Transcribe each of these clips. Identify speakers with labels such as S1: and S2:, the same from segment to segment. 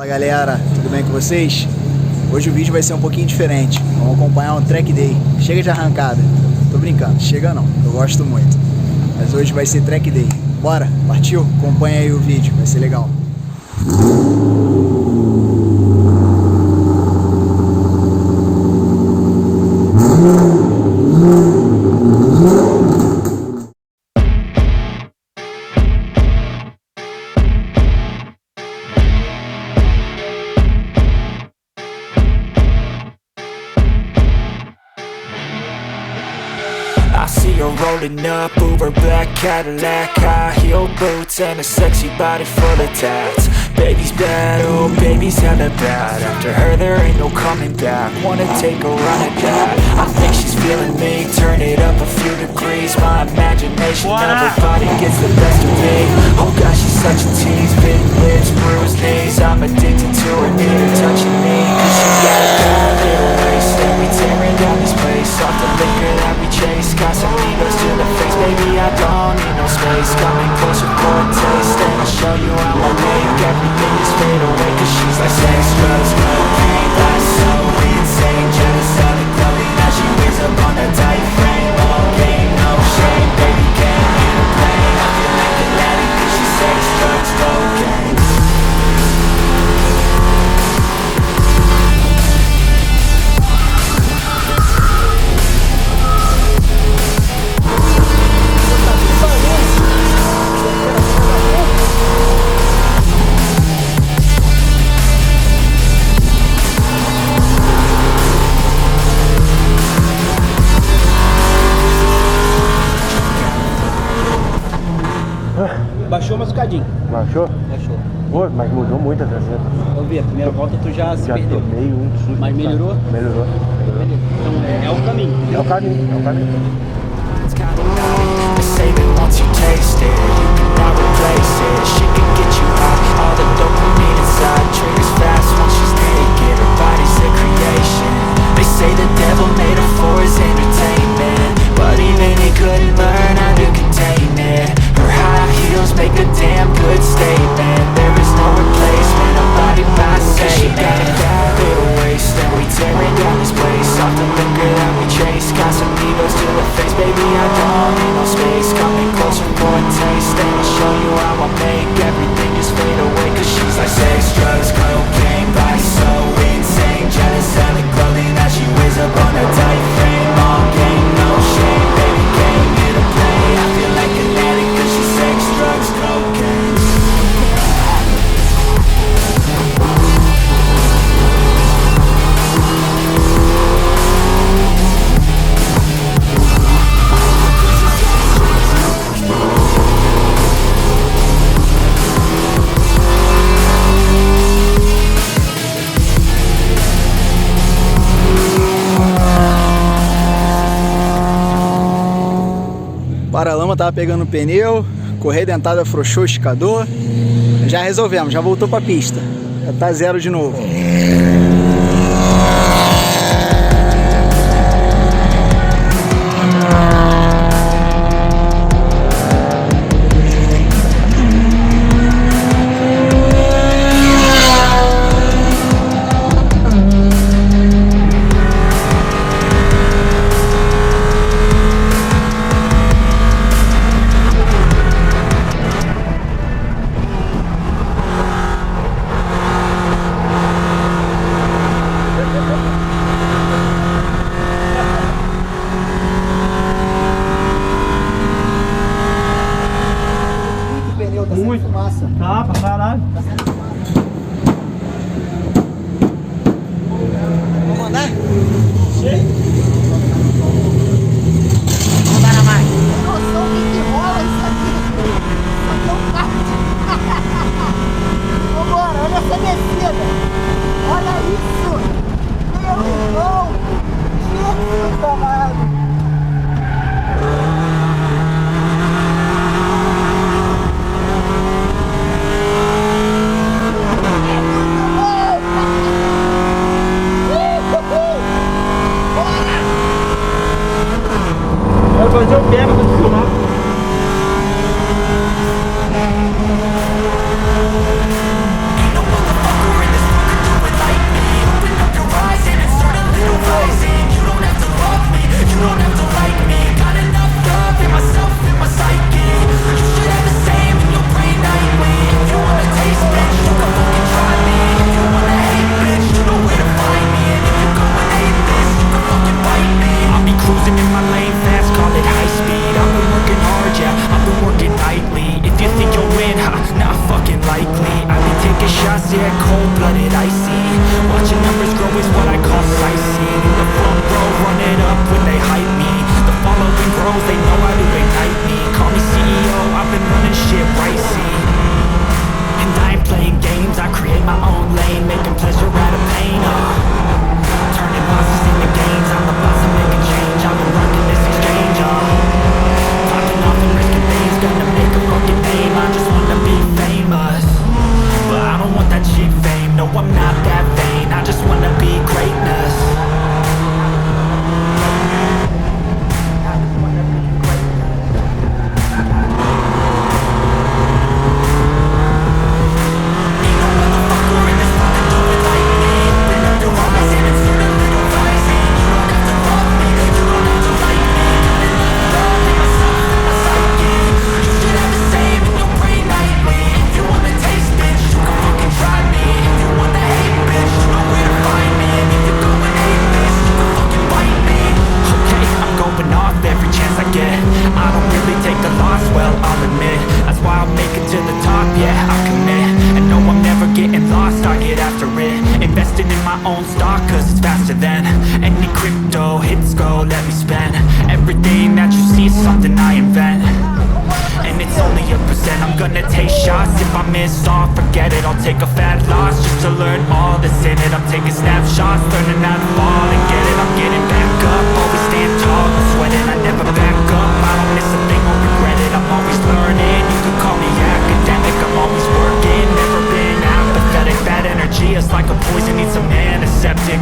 S1: Fala galera, tudo bem com vocês? Hoje o vídeo vai ser um pouquinho diferente. Vamos acompanhar um track day. Chega de arrancada. Tô brincando, chega não, eu gosto muito. Mas hoje vai ser track day. Bora, partiu? Acompanha aí o vídeo, vai ser legal.
S2: I see her rolling up, Uber black Cadillac, high heel boots and a sexy body full of tats. Baby's bad, oh baby's hella bad. After her there ain't no coming back. Wanna take a run at that. I think she's feeling me, turn it up a few degrees. My imagination, everybody gets the best of me. Oh gosh, she's such a tease, big lips, bruised knees. I'm addicted to her, need her touching me. Cause she got a bad little waist, and we tearing down this place. Off the liquor that we chase, Casamigos to the face, baby, I don't need no space. Coming closer for a taste, and I'll show you how I make everything just fade away. Cause she's like sex, drugs, cocaine, that's so insane. Jealous of the clothing that she wears up on a tight frame. Oh, game, no shame, baby, can't hit a plane. I feel like Atlantic cause she's sex, drugs, cocaine.
S3: Baixou mais um cadinho.
S4: Baixou?
S3: Baixou.
S4: Pô, mas mudou muito a traseira.
S3: Eu vi, a primeira volta tu já se perdeu.
S4: Tomei um susto.
S3: Mas melhorou?
S4: Melhorou.
S3: Então é o caminho.
S4: É o caminho, é o caminho.
S2: Save it once you taste it, you cannot replace it. She can get you high, all the dopamine inside. Triggers fast once she's naked, her body's a creation. They say the devil made her for his entertainment, but even he couldn't learn how to contain it. Her high heels make a damn good statement. There is no replacement, a body by Satan. She got a bad little waist, and we tearing down this place. Off the liquor that we chase, Casamigos to the face. Baby, I don't need no space. Coming closer for a taste, and I'll show you how I make everything just fade away. Cause she's like sex, drugs, cocaine, body so insane. Jealous of the clothing that she wears up on her tight frame. All game, no shame, baby, can't get a play. I feel like an addict cause she's sex, drugs, cocaine.
S1: Paralama tava pegando o pneu, correia dentada afrouxou o esticador. Já resolvemos, já voltou pra pista. Já tá zero de novo.
S3: Muito. Fumaça. Tá, pra caralho.
S1: Vamos mandar?
S3: Sim.
S1: Vamos mandar na máquina.
S5: Eu sou o que rola isso aqui. Só que eu parto. Vambora, olha essa descida. Olha isso. Meu irmão. Jesus amado.
S3: Quero fazer o pega pra te filmar.
S2: Ain't no motherfucker in this cold-blooded, icy. Watching numbers grow is what I call sightseeing. In the front row, run it up when they hype me. The following grows, they know how to ignite me. Call me CEO, I've been running shit right, see. And I ain't playing games, I create my own lane, making pleasure out of pain, turning losses into gains, I'm the boss, I'm making change, I've been rocking this exchange, popping off and risking things, gonna make a fucking name, I just wanna be famous. But I don't want that cheap fame, no I'm not that vain, I just wanna be greatness. Take a fat loss just to learn all that's in it. I'm taking snapshots, learning how to fall and get it. I'm getting back up, always stand tall, I'm sweating, I never back up. I don't miss a thing or regret it, I'm always learning. You can call me academic, I'm always working. Never been apathetic, bad energy is like a poison, needs some antiseptic.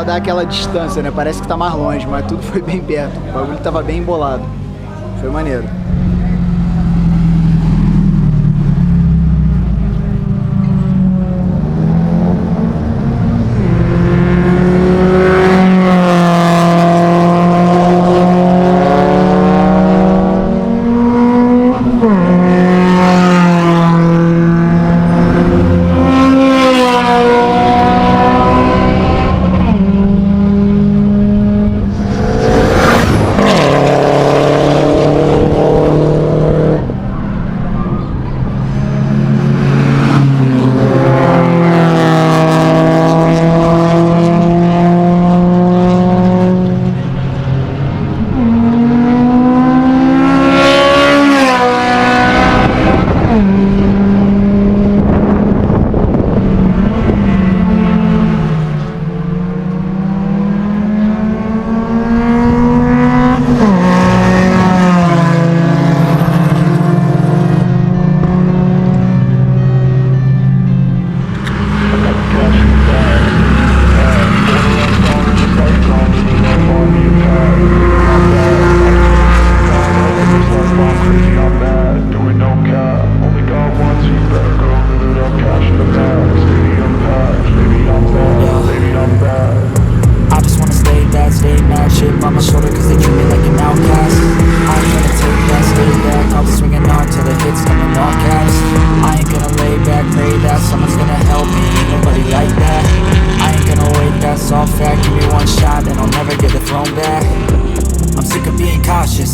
S1: pra dar aquela distância, né? Parece que tá mais longe, mas tudo foi bem perto. O bagulho tava bem embolado. Foi maneiro.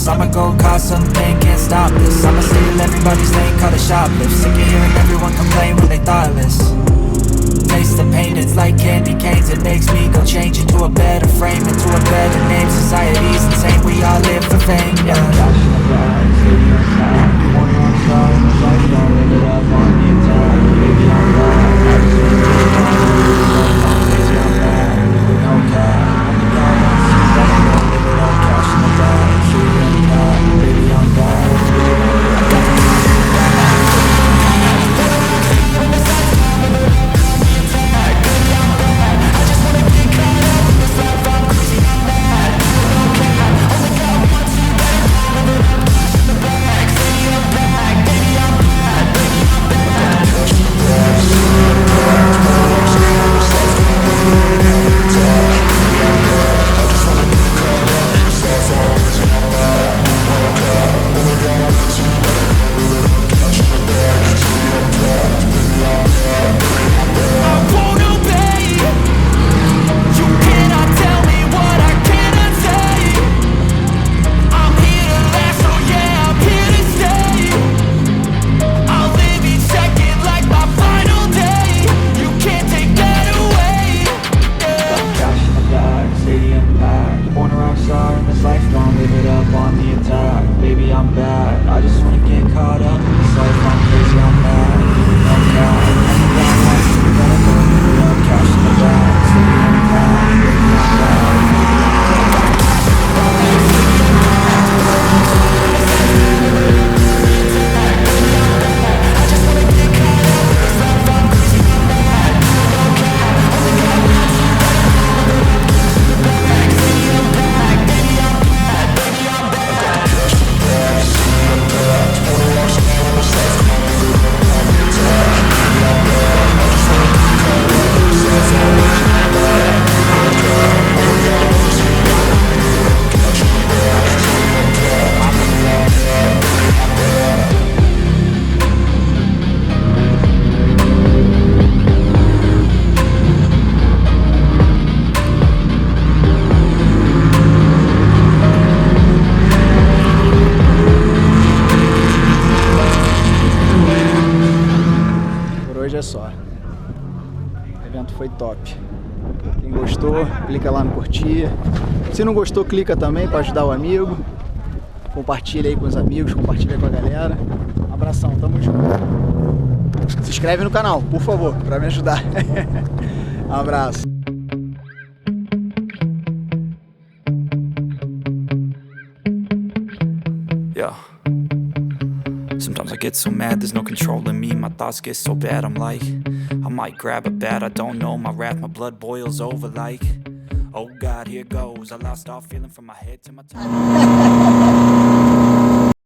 S2: I'ma go cause something, can't stop this. I'ma stay in everybody's lane, call it shoplift. Sick of hearing everyone complain when they thoughtless. Taste the pain, it's like candy canes. It makes me go change into a better frame, into a better name. Society's insane, we all live for fame,
S1: Só. O evento foi top. Quem gostou, clica lá no curtir. Se não gostou, clica também para ajudar o amigo. Compartilha aí com os amigos, compartilha com a galera. Um abração, tamo junto. Se inscreve no canal, por favor, para me ajudar. Um abraço.
S2: Yeah. Sometimes I get so mad, there's no controlling me. My thoughts get so bad, I'm like, I might grab a bat, I don't know my wrath, my blood boils over like Oh God, here goes. I lost all feeling from my head to my toes.